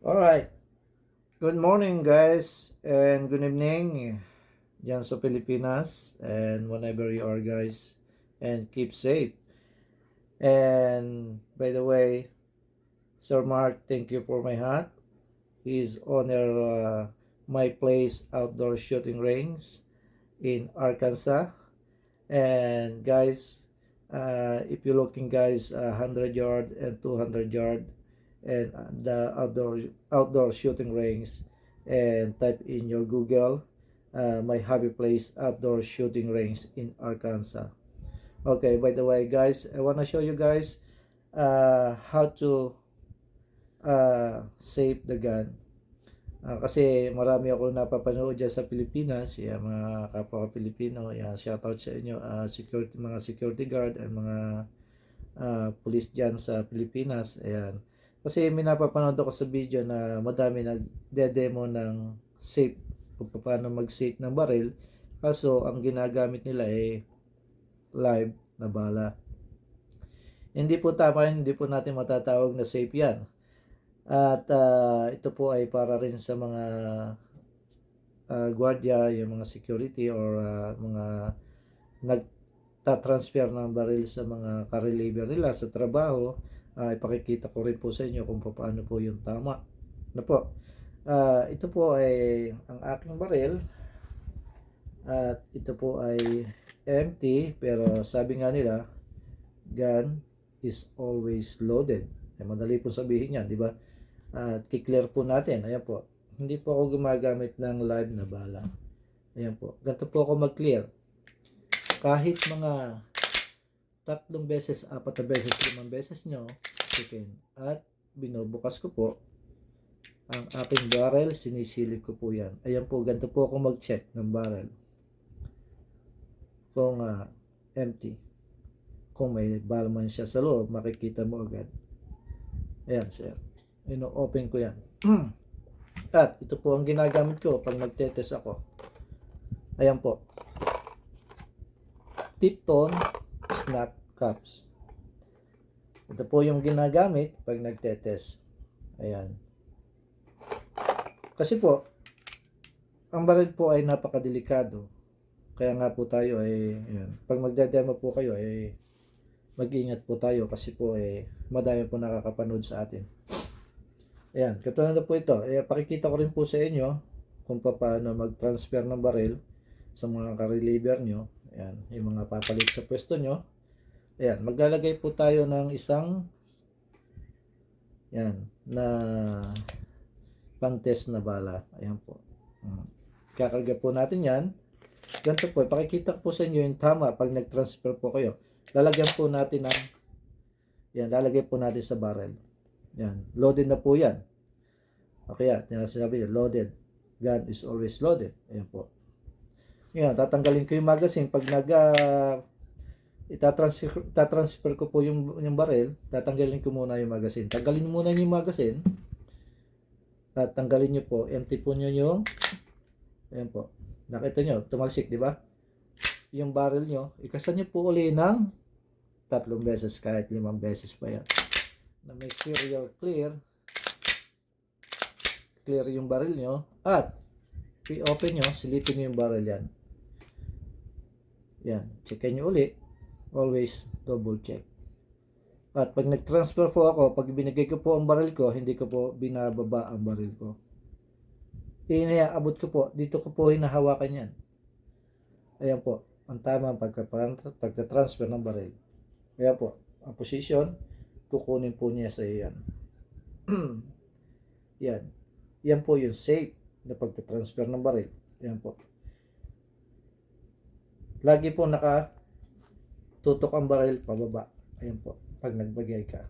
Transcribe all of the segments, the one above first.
Alright, good morning guys and good evening dyan sa Pilipinas and whenever you are guys and keep safe. And by the way, Sir Mark, thank you for my hat. He's owner my place outdoor shooting range in Arkansas. And guys, if you're looking guys 100 yard and 200 yard and the outdoor shooting range and type in your Google my hobby place outdoor shooting range in Arkansas. Okay, by the way guys, I want to show you guys how to save the gun. Kasi marami ako napapanood dyan sa Pilipinas, yan, mga kapwa ko Pilipino, yan, shoutout sa inyo, mga security guard at mga police dyan sa Pilipinas, ayan. Kasi may napapanood ako sa video na madami nagde-demo ng safe, kung paano mag-safe ng baril, kaso ang ginagamit nila ay live na bala. Hindi po tama yun, hindi po natin matatawag na safe yan. At ito po ay para rin sa mga gwardiya, yung mga security or mga nagta-transfer ng baril sa mga ka-reliever nila sa trabaho. Ipakikita ko rin po sa inyo kung paano po yung tama. Ano po? Ito po ay ang aking baril at ito po ay empty, pero sabi nga nila gun is always loaded. Madali po sabihin yan, di ba? At kiklear po natin. Ayan po. Hindi po ako gumagamit ng live na bala. Ayan po. Ganito po ako mag-clear. Kahit mga 3 beses, 4 beses, 5 beses nyo, chicken. At binubukas ko po ang aking barrel. Sinisilip ko po yan. Ayan po. Ganito po ako mag-check ng barrel. Kung empty. Kung may bala man siya sa loob, makikita mo agad. Ayan, sir. Ino-open ko yan. At ito po ang ginagamit ko pag nagtetest ako. Ayan po. Tipton snap caps. Ito po yung ginagamit pag nagtetest. Ayan. Kasi po, ang baril po ay napakadelikado. Kaya nga po tayo ay, ayan, pag magdedemo po kayo ay mag-ingat po tayo kasi po madami po nakakapanood sa atin. Ayan, katulad na po ito. Pakikita ko rin po sa inyo kung paano mag-transfer ng baril sa mga ka-reliever nyo. Ayan, yung mga papalit sa pwesto nyo. Ayan, maglalagay po tayo ng isang yan, na pan-test na bala. Ayan po. Kakarga po natin yan. Ganito po, pakikita ko po sa inyo yung tama pag nag-transfer po kayo. Lalagyan po natin ng yan, lalagay po natin sa barrel. Yan, loaded na po yan. Okay, yan sinabi niya, loaded. Gun is always loaded. Ayan po. Yan, tatanggalin ko yung magazine pag itatransfer ko po yung barrel, tatanggalin ko muna yung magazine. Tanggalin muna yung magazine. At tanggalin nyo po, empty po nyo yung ayan po. Nakita nyo, tumalsik, di ba? Yung barrel nyo, ikasan nyo po uli ng 3 beses, kahit 5 beses pa yan. Na make sure you're clear yung barrel nyo. At, i-open nyo, silipin nyo yung barrel yan. Yan, checkin nyo uli. Always double check. At pag nag-transfer po ako, pag binigay ko po ang barrel ko, hindi ko po binababa ang barrel ko. Inaabot ko po, dito ko po hinahawakan yan. Ayan po, ang tamang pagka-transfer ng barrel. Ayan po, ang position, kukunin po niya sa iyan. Yan. Yan po yung safe na pagka-transfer ng barrel. Ayan po. Lagi po tutok ang barrel pababa. Ayan po, pag nagbagay ka.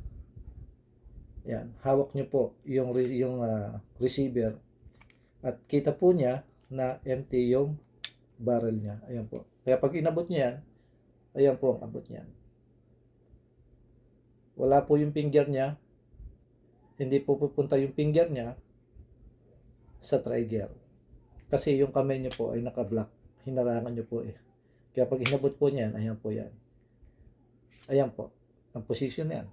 Yan, hawak nyo po yung receiver at kita po niya na empty yung barrel niya. Ayan po. Kaya pag inabot niya yan, ayan po ang abot niya. Wala po yung finger niya. Hindi po pupunta yung finger niya sa trigger. Kasi yung kamay niyo po ay naka-block. Hinarangan niyo po eh. Kaya pag inabot po niyan, ayan po yan. Ayan po. Ang position na yan.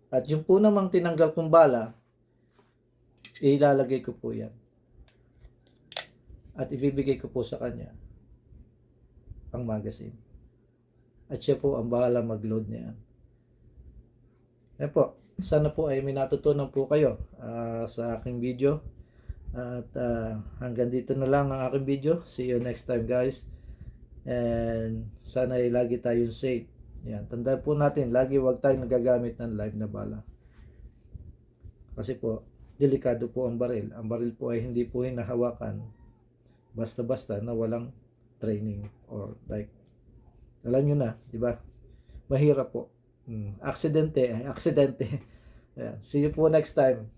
At yung po namang tinanggal kong bala, ilalagay ko po yan. At ibibigay ko po sa kanya ang magazine. At siya po ang bahala mag-load niyan. Yan po. Sana po ay may natutunan po kayo sa aking video. At hanggang dito na lang ang aking video. See you next time guys. And sana ay lagi tayong safe. Yan. Tandaan po natin, lagi wag tayong nagagamit ng live na bala. Kasi po, delikado po ang baril. Ang baril po ay hindi po hinahawakan basta-basta na walang training or like, alam nyo na, di ba? Mahirap po. Aksidente. Ayan. See you po next time.